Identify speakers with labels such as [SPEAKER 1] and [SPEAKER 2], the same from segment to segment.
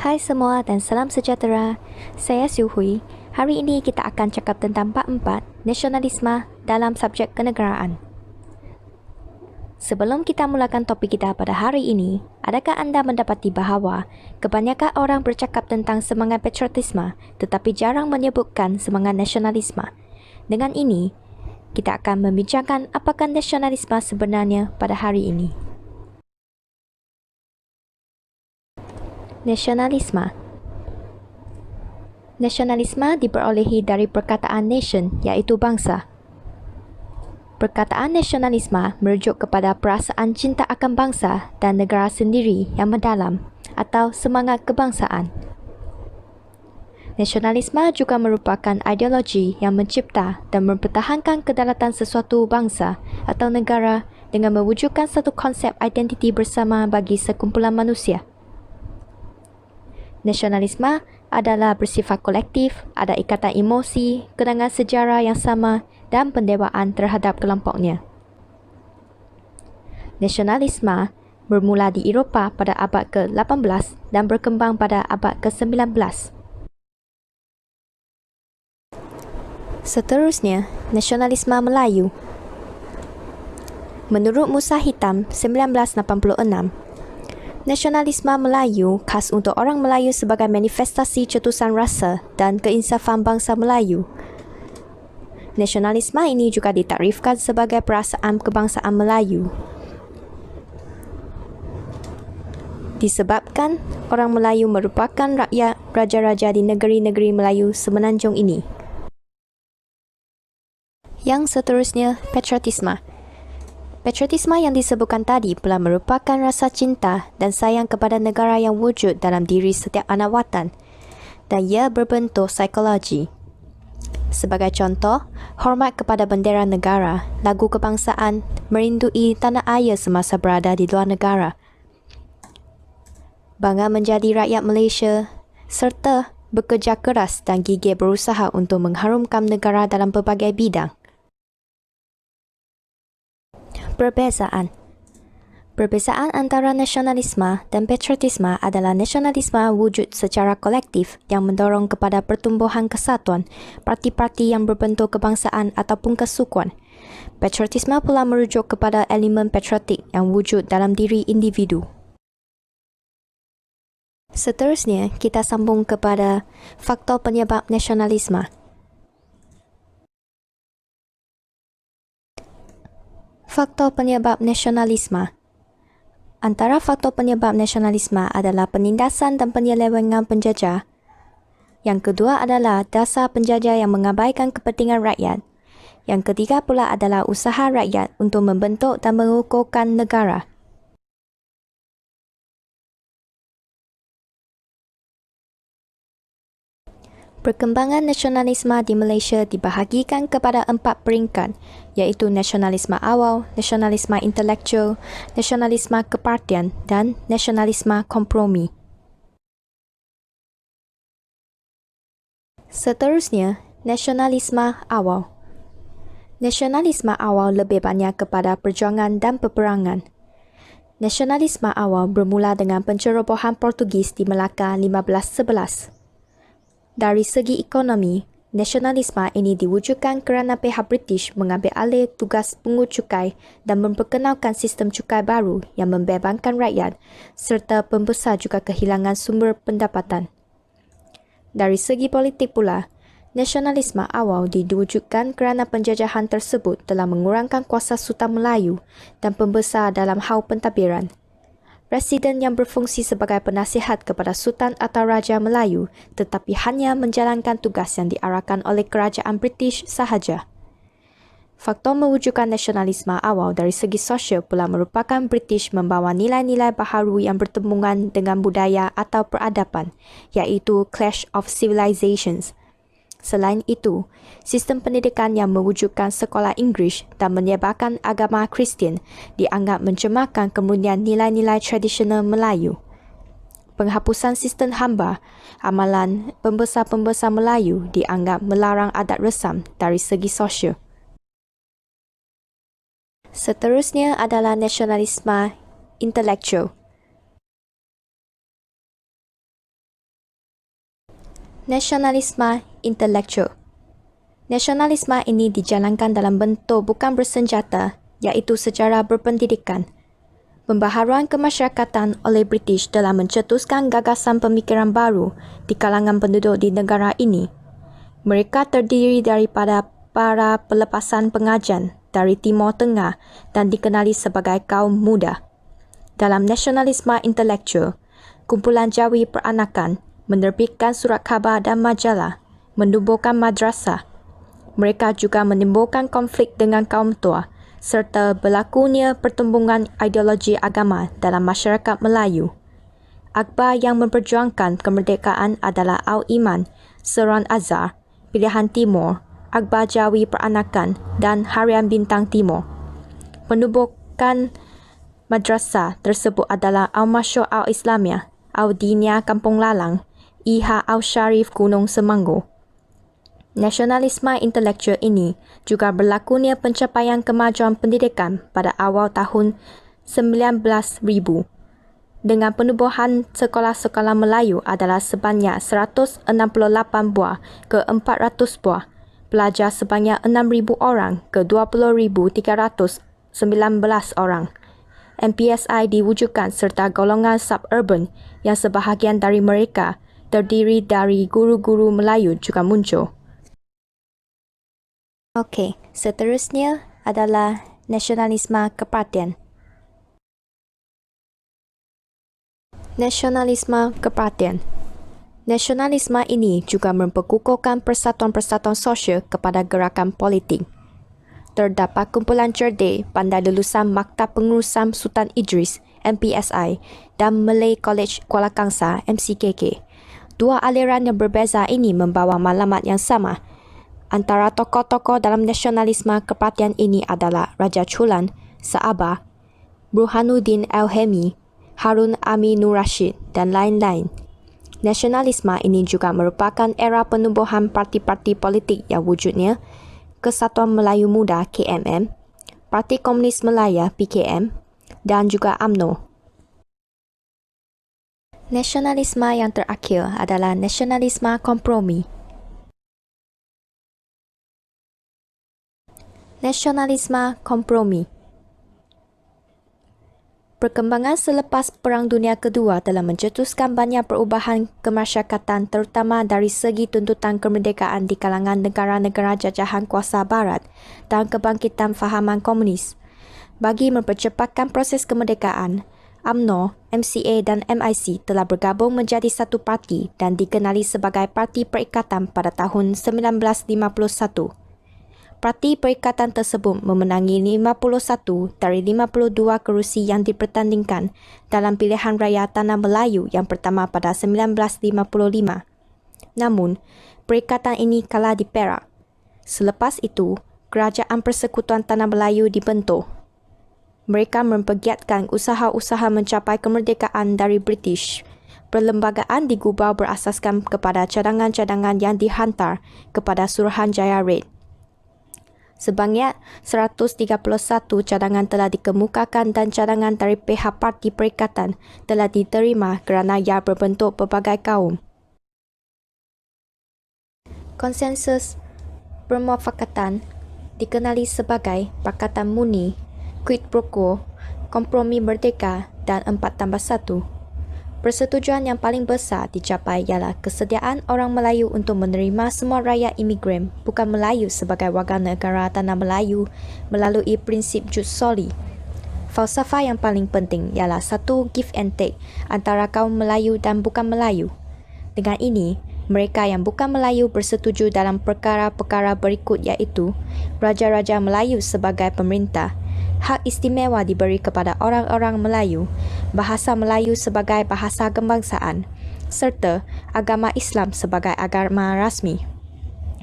[SPEAKER 1] Hai semua dan salam sejahtera. Saya Siu Hui. Hari ini kita akan cakap tentang bab 4, nasionalisme dalam subjek kenegaraan. Sebelum kita mulakan topik kita pada hari ini, adakah anda mendapati bahawa kebanyakan orang bercakap tentang semangat patriotisme tetapi jarang menyebutkan semangat nasionalisme? Dengan ini, kita akan membincangkan apakah nasionalisme sebenarnya pada hari ini. Nasionalisme diperolehi dari perkataan nation, iaitu bangsa. Perkataan nasionalisme merujuk kepada perasaan cinta akan bangsa dan negara sendiri yang mendalam atau semangat kebangsaan. Nasionalisme juga merupakan ideologi yang mencipta dan mempertahankan kedaulatan sesuatu bangsa atau negara dengan mewujudkan satu konsep identiti bersama bagi sekumpulan manusia. Nasionalisme adalah bersifat kolektif, ada ikatan emosi, kenangan sejarah yang sama dan pendewaan terhadap kelompoknya. Nasionalisme bermula di Eropah pada abad ke-18 dan berkembang pada abad ke-19. Seterusnya, nasionalisme Melayu. Menurut Musa Hitam 1986, nasionalisme Melayu khas untuk orang Melayu sebagai manifestasi cetusan rasa dan keinsafan bangsa Melayu. Nasionalisme ini juga ditakrifkan sebagai perasaan kebangsaan Melayu. Disebabkan orang Melayu merupakan rakyat raja-raja di negeri-negeri Melayu semenanjung ini. Yang seterusnya, patriotisme. Patriotisme yang disebutkan tadi telah merupakan rasa cinta dan sayang kepada negara yang wujud dalam diri setiap anak watan, dan ia berbentuk psikologi. Sebagai contoh, hormat kepada bendera negara, lagu kebangsaan, merindui tanah air semasa berada di luar negara, bangga menjadi rakyat Malaysia, serta bekerja keras dan gigih berusaha untuk mengharumkan negara dalam pelbagai bidang. Perbezaan antara nasionalisme dan patriotisme adalah nasionalisme wujud secara kolektif yang mendorong kepada pertumbuhan kesatuan, parti-parti yang berbentuk kebangsaan ataupun kesukuan. Patriotisme pula merujuk kepada elemen patriotik yang wujud dalam diri individu. Seterusnya, kita sambung kepada faktor penyebab nasionalisme. Faktor penyebab nasionalisme. Antara faktor penyebab nasionalisme adalah penindasan dan penyelewengan penjajah. Yang kedua adalah dasar penjajah yang mengabaikan kepentingan rakyat. Yang ketiga pula adalah usaha rakyat untuk membentuk dan mengukuhkan negara. Perkembangan nasionalisme di Malaysia dibahagikan kepada 4 peringkat, iaitu nasionalisme awal, nasionalisme intelektual, nasionalisme kepartian dan nasionalisme kompromi. Seterusnya, nasionalisme awal. Nasionalisme awal lebih banyak kepada perjuangan dan peperangan. Nasionalisme awal bermula dengan pencerobohan Portugis di Melaka 1511. Dari segi ekonomi, nasionalisme ini diwujudkan kerana pihak British mengambil alih tugas pungut cukai dan memperkenalkan sistem cukai baru yang membebankan rakyat serta pembesar juga kehilangan sumber pendapatan. Dari segi politik pula, nasionalisme awal diwujudkan kerana penjajahan tersebut telah mengurangkan kuasa Sultan Melayu dan pembesar dalam hal pentadbiran. Presiden yang berfungsi sebagai penasihat kepada Sultan atau Raja Melayu tetapi hanya menjalankan tugas yang diarahkan oleh kerajaan British sahaja. Faktor mewujudkan nasionalisme awal dari segi sosial pula merupakan British membawa nilai-nilai baharu yang bertembungan dengan budaya atau peradaban, iaitu Clash of Civilizations. Selain itu, sistem pendidikan yang mewujudkan sekolah Inggeris dan menyebarkan agama Kristian dianggap mencemarkan kemudian nilai-nilai tradisional Melayu. Penghapusan sistem hamba, amalan pembesar-pembesar Melayu dianggap melarang adat resam dari segi sosial. Seterusnya adalah nasionalisme intelektual. Nasionalisme intelektual. Nasionalisme ini dijalankan dalam bentuk bukan bersenjata, iaitu secara berpendidikan. Pembaharuan kemasyarakatan oleh British telah mencetuskan gagasan pemikiran baru di kalangan penduduk di negara ini. Mereka terdiri daripada para pelepasan pengajian dari Timur Tengah dan dikenali sebagai kaum muda. Dalam nasionalisme intelektual, kumpulan Jawi peranakan menerbitkan surat khabar dan majalah, menubuhkan madrasah. Mereka juga menimbulkan konflik dengan kaum tua serta berlakunya pertumbungan ideologi agama dalam masyarakat Melayu. Akhbar yang memperjuangkan kemerdekaan adalah Al-Iman, Seruan Azhar, Pilihan Timur, Akhbar Jawi Peranakan dan Harian Bintang Timur. Penubuhkan madrasah tersebut adalah Al-Masyur Al-Islamiyah, Al-Diniyah Kampung Lalang, Iha Al-Sharif Gunung Semanggu. Nasionalisme intelektual ini juga berlakunya pencapaian kemajuan pendidikan pada awal tahun 19,000 dengan penubuhan sekolah-sekolah Melayu adalah sebanyak 168 buah ke 400 buah, pelajar sebanyak 6,000 orang ke 20,319 orang. MPSI diwujudkan serta golongan suburban yang sebahagian dari mereka terdiri dari guru-guru Melayu juga muncul. Okey, seterusnya adalah nasionalisme kepartian. Nasionalisme kepartian. Nasionalisme ini juga memperkukuhkan persatuan-persatuan sosial kepada gerakan politik. Terdapat kumpulan cerdik pandai lulusan Maktab Pengurusan Sultan Idris MPSI dan Malay College Kuala Kangsar MCKK. Dua aliran yang berbeza ini membawa maklumat yang sama. Antara tokoh-tokoh dalam nasionalisme kepartian ini adalah Raja Chulan, Saabah, Burhanuddin Al-Hemi, Harun Aminur Rashid dan lain-lain. Nasionalisme ini juga merupakan era penubuhan parti-parti politik yang wujudnya Kesatuan Melayu Muda KMM, Parti Komunis Melaya PKM dan juga UMNO. Nasionalisme yang terakhir adalah nasionalisme kompromi. Nasionalisme kompromi. Perkembangan selepas Perang Dunia Kedua telah mencetuskan banyak perubahan kemasyarakatan terutama dari segi tuntutan kemerdekaan di kalangan negara-negara jajahan kuasa barat dan kebangkitan fahaman komunis. Bagi mempercepatkan proses kemerdekaan, UMNO, MCA dan MIC telah bergabung menjadi satu parti dan dikenali sebagai Parti Perikatan pada tahun 1951. Parti Perikatan tersebut memenangi 51 dari 52 kerusi yang dipertandingkan dalam pilihan raya Tanah Melayu yang pertama pada 1955. Namun, perikatan ini kalah di Perak. Selepas itu, Kerajaan Persekutuan Tanah Melayu dibentuk. Mereka mempergiatkan usaha-usaha mencapai kemerdekaan dari British. Perlembagaan digubal berasaskan kepada cadangan-cadangan yang dihantar kepada Suruhanjaya Red. Sebanyak 131 cadangan telah dikemukakan dan cadangan dari pihak Parti Perikatan telah diterima kerana ia berbentuk pelbagai kaum. Konsensus permufakatan dikenali sebagai Pakatan Muni, Quid pro quo, Kompromi Merdeka dan 4+1. Persetujuan yang paling besar dicapai ialah kesediaan orang Melayu untuk menerima semua rakyat imigran bukan Melayu sebagai warga negara Tanah Melayu melalui prinsip jus soli. Falsafah yang paling penting ialah satu give and take antara kaum Melayu dan bukan Melayu. Dengan ini, mereka yang bukan Melayu bersetuju dalam perkara-perkara berikut iaitu Raja-Raja Melayu sebagai pemerintah, hak istimewa diberi kepada orang-orang Melayu, bahasa Melayu sebagai bahasa kebangsaan, serta agama Islam sebagai agama rasmi.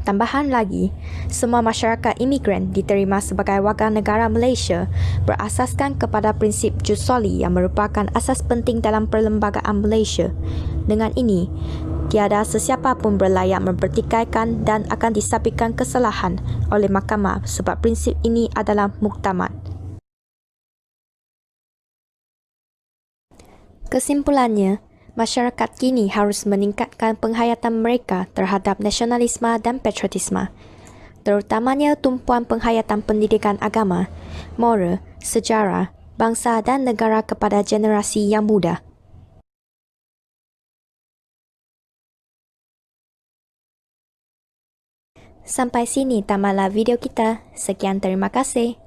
[SPEAKER 1] Tambahan lagi, semua masyarakat imigran diterima sebagai warga negara Malaysia berasaskan kepada prinsip jus soli yang merupakan asas penting dalam perlembagaan Malaysia. Dengan ini, tiada sesiapa pun berlayak mempertikaikan dan akan disabitkan kesalahan oleh mahkamah sebab prinsip ini adalah muktamad. Kesimpulannya, Masyarakat kini harus meningkatkan penghayatan mereka terhadap nasionalisme dan patriotisme, terutamanya tumpuan penghayatan pendidikan agama, moral, sejarah, bangsa dan negara kepada generasi yang muda. Sampai sini tamatlah video kita. Sekian, terima kasih.